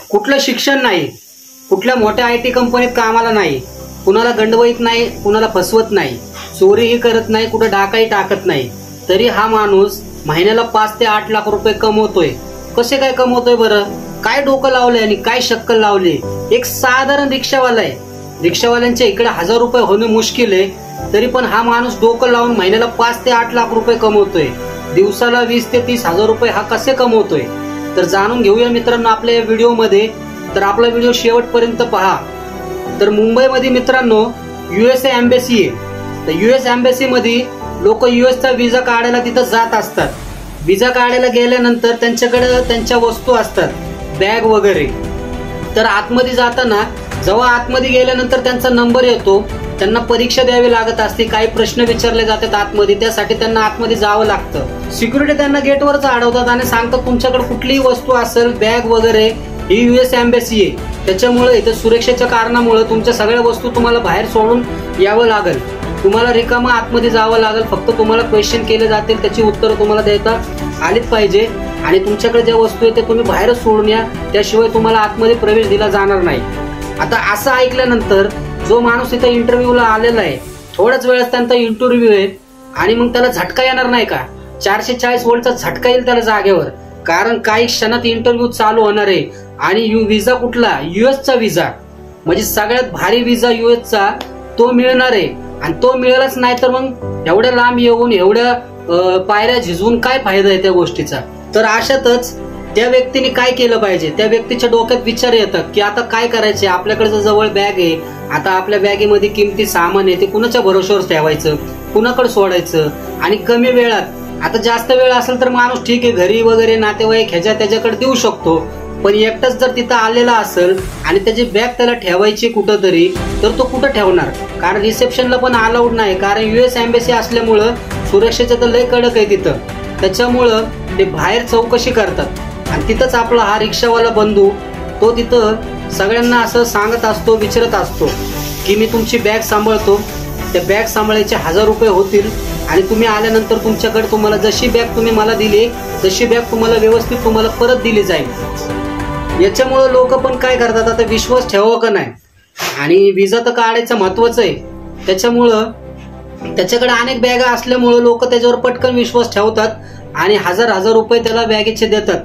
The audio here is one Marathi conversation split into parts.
कुठलं शिक्षण नाही, कुठल्या मोठ्या IT कंपनीत कामाला नाही, कुणाला गंडवत नाही, कुणाला फसवत नाही, चोरीही करत नाही, कुठं डाकाही टाकत नाही, तरी हा माणूस महिन्याला 5 ते 8 लाख रुपये कमवतोय. कसे काय कमवतोय बरं? काय डोकं लावलंय आणि काय शक्कल लावली? एक साधारण रिक्षावाला आहे, रिक्षावाल्यांच्या इकडे 1000 रुपये होणं मुश्किल आहे, तरी पण हा माणूस डोकं लावून महिन्याला 5 ते 8 लाख रुपये कमवतोय. दिवसाला 20 ते 30 हजार रुपये हा कसे कमवतोय? तर जाणून घेऊया मित्रांनो आपल्या या व्हिडिओमध्ये. तर आपला व्हिडिओ शेवटपर्यंत पहा. तर मुंबईमध्ये मित्रांनो USA एम्बेसी आहे. तर US एम्बेसी मध्ये लोक USचा विजा काढायला तिथं जात असतात. विजा काढायला गेल्यानंतर त्यांच्याकडे त्यांच्या वस्तू असतात, बॅग वगैरे. तर आतमध्ये जाताना जेव्हा आतमध्ये गेल्यानंतर त्यांचा नंबर येतो, त्यांना परीक्षा द्यावी लागत असते, काही प्रश्न विचारले जातात आतमध्ये, त्यासाठी त्यांना आतमध्ये जावं लागतं. सिक्युरिटी त्यांना गेटवरच अडवतात आणि सांगतात तुमच्याकडे कुठलीही वस्तू असेल, बॅग वगैरे, ही US एम्बेसी आहे, त्याच्यामुळे इथं सुरक्षेच्या कारणामुळे तुमच्या सगळ्या वस्तू तुम्हाला बाहेर सोडून यावं लागेल, तुम्हाला रिकामा आतमध्ये जावं लागेल. फक्त तुम्हाला क्वेश्चन केले जातील, त्याची उत्तरं तुम्हाला देता आलीच पाहिजे आणि तुमच्याकडे ज्या वस्तू आहेत त्या तुम्ही बाहेरच सोडून या, त्याशिवाय तुम्हाला आतमध्ये प्रवेश दिला जाणार नाही. आता असं ऐकल्यानंतर जो माणूस इथं इंटरव्ह्यूला आलेला आहे, थोड्याच वेळात त्यांचा इंटरव्ह्यू आहे आणि मग त्याला झटका येणार नाही का? 440 व्होल्टचा झटका येईल त्याला जागेवर, कारण काही क्षणात इंटरव्ह्यू चालू होणार आहे. आणि विजा कुठला? USचा विजा, म्हणजे सगळ्यात भारी विजा USचा तो मिळणार आहे. आणि तो मिळालाच नाही तर मग एवढ्या लांब येऊन एवढ्या पायऱ्या झिजवून काय फायदा आहे त्या गोष्टीचा? तर अशातच त्या व्यक्तीने काय केलं पाहिजे? त्या व्यक्तीच्या डोक्यात विचार येतात की आता काय करायचे, आपल्याकडे जवळ बॅग आहे, आता आपल्या बॅगेमध्ये किमती सामान आहे, ते कुणाच्या भरोश्यावर ठेवायचं, कुणाकडे सोडायचं? आणि कमी वेळात, आता जास्त वेळ असेल तर माणूस ठीक आहे, घरी वगैरे नातेवाईक ह्याच्या त्याच्याकडे देऊ शकतो, पण एकटाच जर तिथं आलेला असेल आणि त्याची बॅग त्याला ठेवायची कुठं तरी, तर तो कुठं ठेवणार? कारण रिसेप्शनला पण अलाउड नाही, कारण US एम्बेसी असल्यामुळं सुरक्षेचं तर लय कडक आहे तिथं, त्याच्यामुळं ते बाहेर चौकशी करतात. आणि तिथंच आपला हा रिक्षावाला बंधू तो तिथं सगळ्यांना असं सांगत असतो, विचारत असतो की मी तुमची बॅग सांभाळतो, त्या बॅग सांभाळायचे 1000 रुपये होतील आणि तुम्ही आल्यानंतर तुमच्याकडे तुम्हाला जशी बॅग तुम्ही मला दिली तशी बॅग तुम्हाला व्यवस्थित तुम्हाला परत दिली जाईल. याच्यामुळे लोक पण काय करतात, आता विश्वास ठेवावा का नाही? आणि विजा तर काढायचं महत्वाचं आहे, त्याच्यामुळं त्याच्याकडे अनेक बॅगा असल्यामुळे लोक त्याच्यावर पटकन विश्वास ठेवतात आणि 1000 रुपये त्याला बॅगेचे देतात.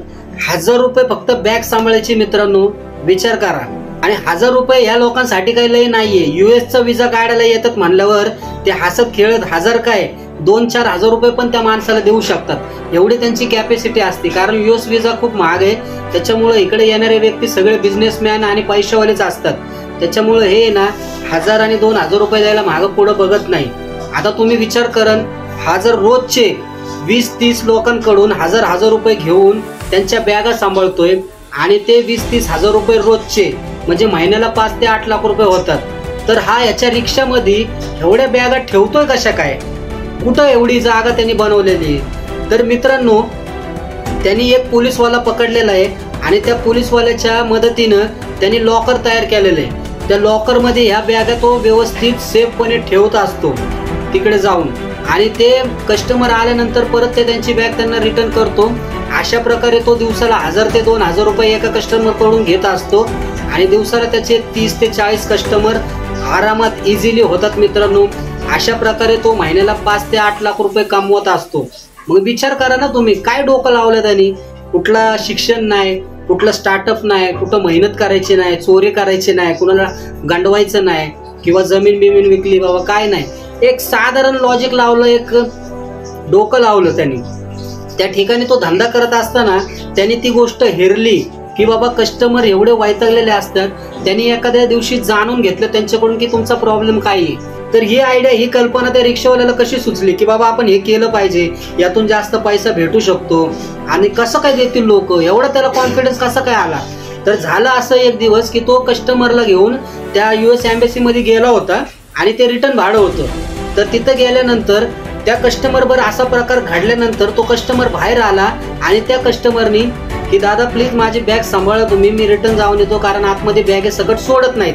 1000 रुपये फक्त बॅग सांभाळायची. मित्रांनो विचार करा. आणि 1000 रुपये ह्या लोकांसाठी काही लय नाहीये. USचा विजा काढायला येतात म्हणल्यावर ते हसत खेळत 1000 काय 2-4 हजार रुपये पण त्या माणसाला देऊ शकतात, एवढी त्यांची कॅपॅसिटी असते. कारण US विजा खूप महाग आहे, त्याच्यामुळे इकडे येणारे व्यक्ती सगळे बिझनेसमॅन आणि पैशावालेच असतात. त्याच्यामुळे हे ना 1000 आणि 2000 रुपये द्यायला मागं पुढं बघत नाही. आता तुम्ही विचार करन, हा जर रोजचे 20-30 लोकांकडून 1000 रुपये घेऊन त्यांच्या बॅगा सांभाळतोय आणि ते 20-30 हजार रुपये रोजचे, म्हणजे महिन्याला 5 ते 8 लाख रुपये होतात. तर हा याच्या रिक्षामध्ये एवढ्या बॅगा ठेवतोय कशा काय? कुठं एवढी जागा त्यांनी बनवलेली? तर मित्रांनो त्यांनी एक पोलीसवाला पकडलेला आहे आणि त्या पोलीसवाल्याच्या मदतीनं त्यांनी लॉकर तयार केलेलं आहे. त्या लॉकर मध्ये ह्या बॅगा तो व्यवस्थित सेफपणे ठेवत असतो तिकडे जाऊन, आणि ते कस्टमर आल्यानंतर परत ते त्यांची बॅग त्यांना रिटर्न करतो. अशा प्रकारे तो दिवसाला 1000 ते 2000 रुपये एका कस्टमर कडून घेत असतो आणि दिवसाला त्याचे 30 ते 40 कस्टमर आरामात इझिली होतात. मित्रांनो अशा प्रकारे तो महिन्याला 5 ते 8 लाख रुपये कमवत असतो. मग विचार करा ना तुम्ही, काय डोकं लावलं त्यांनी? कुठला शिक्षण नाही, कुठलं स्टार्टअप नाही, कुठं मेहनत करायची नाही, चोरी करायची नाही, कुणाला गंडवायचं नाही किंवा जमीन बिमीन विकली बाबा, काय नाही. एक साधारण लॉजिक लावलं, एक डोकं लावलं त्यांनी. त्या ठिकाणी तो धंदा करत असताना त्यांनी ती गोष्ट हेरली की बाबा कस्टमर एवढे वैतागलेले असतात. त्यांनी एखाद्या दिवशी जाणून घेतलं त्यांच्याकडून की तुमचा प्रॉब्लेम काय आहे. तर ही आयडिया, ही कल्पना त्या रिक्षावाल्याला कशी सुचली की बाबा आपण हे केलं पाहिजे, यातून जास्त पैसा भेटू शकतो. आणि कसं काय देतील लोक, एवढा त्याला कॉन्फिडन्स कसा काय आला? तर झालं असं एक दिवस की तो कस्टमरला घेऊन त्या US एम्बेसी मध्ये गेला होता आणि ते रिटर्न भाडं होतं. तर तिथं गेल्यानंतर त्या कस्टमर बर असा प्रकार घडल्यानंतर तो कस्टमर बाहेर आला आणि त्या कस्टमरनी की दादा प्लीज माझी बॅग सांभाळा तुम्ही, मी रिटर्न जाऊन येतो, कारण आतमध्ये बॅग सकट सोडत नाहीत.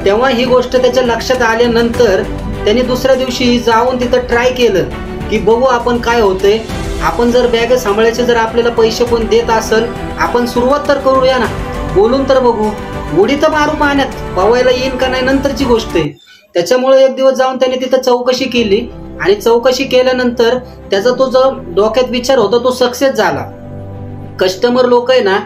तेव्हा ही गोष्ट त्याच्या लक्षात आल्यानंतर त्यांनी दुसऱ्या दिवशी जाऊन तिथं ट्राय केलं की बघू आपण काय होतंय. आपण जर बॅग सांभाळायचे जर आपल्याला पैसे कोण देत असेल, आपण सुरुवात तर करूया ना. बोलून तर बघू, उडी तर मारू पाण्यात, पवायला येईन का नाही नंतरची गोष्ट आहे. त्याच्यामुळे एक दिवस जाऊन त्याने तिथं चौकशी केली आणि चौकशी केल्यानंतर त्याचा तो जो डोक्यात विचार होता तो सक्सेस झाला. कस्टमर लोक आहे ना,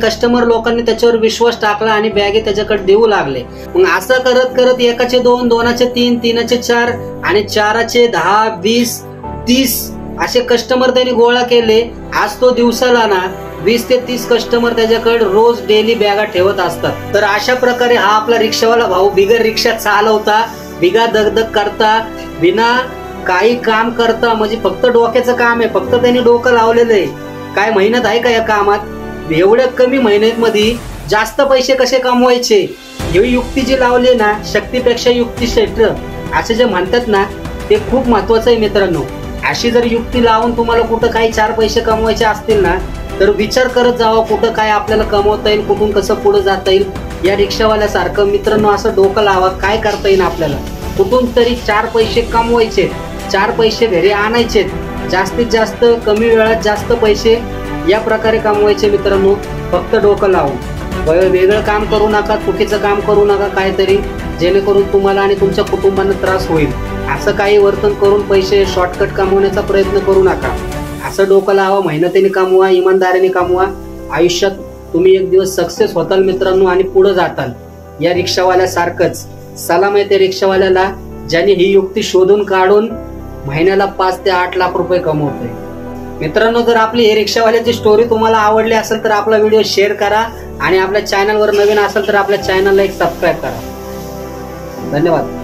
कस्टमर लोकांनी त्याच्यावर विश्वास टाकला आणि बॅगे त्याच्याकडे देऊ लागले. मग असं करत करत एकाचे 2, 2चे 3, 3चे 4 आणि 4चे 10, 20, 30 असे कस्टमर त्यांनी गोळा केले. आज तो दिवसाला ना 20 ते 30 कस्टमर त्याच्याकडे रोज डेली बॅगा ठेवत असतात. तर अशा प्रकारे हा आपला रिक्षावाला भाऊ बिगर रिक्षा चालवता, बिगा दगदग करता, बिना काही काम करता, म्हणजे फक्त डोक्याचं काम आहे, फक्त त्यांनी डोकं लावलेलं आहे. काय मेहनत आहे का या कामात? एवढ्या कमी मेहनतीमध्ये जास्त पैसे कसे कमवायचे, ही युक्ती जी लावली ना, शक्तीपेक्षा युक्ती श्रेष्ठ असे जे म्हणतात ना, ते खूप महत्वाचं आहे मित्रांनो. अशी जर युक्ती लावून तुम्हाला कुठं काही 4 पैसे कमवायचे असतील ना, तर विचार करत जावा कुठं काय आपल्याला कमवता येईल, कुठून कसं पुढे जाता येईल. या रिक्षावाल्यासारखं मित्रांनो असं डोकं लावा, काय करता येईल आपल्याला, कुठून तरी 4 पैसे कमवायचे, 4 पैसे घरी आणायचे, जास्तीत जास्त कमी वेळात जास्त पैसे या प्रकारे कमवायचे मित्रांनो. फक्त डोकं लावून वेगळं काम करू नका, चुकीचं काम करू नका काहीतरी, जेणेकरून तुम्हाला आणि तुमच्या कुटुंबांना त्रास होईल. असं काही वर्तन करून पैसे शॉर्टकट कमवण्याचा प्रयत्न करू नका. असं डोकं लावा, मेहनतीने कमवा, इमानदारीने कमवा. आयुष्यात तुम्ही एक दिवस सक्सेस होताल मित्रांनो आणि पुढे जाताल. या रिक्षावाल्यासारखंच सलाम आहे त्या रिक्षावाल्याला ज्याने ही युक्ती शोधून काढून महिन्याला 5 ते 8 लाख रुपये कमवतोय. मित्रांनो, जर आपली हे रिक्षावाल्याची स्टोरी तुम्हाला आवडली असेल तर आपला व्हिडिओ शेअर करा आणि आपल्या चॅनलवर नवीन असेल तर आपल्या चॅनलला एक सबस्क्राईब करा. धन्यवाद.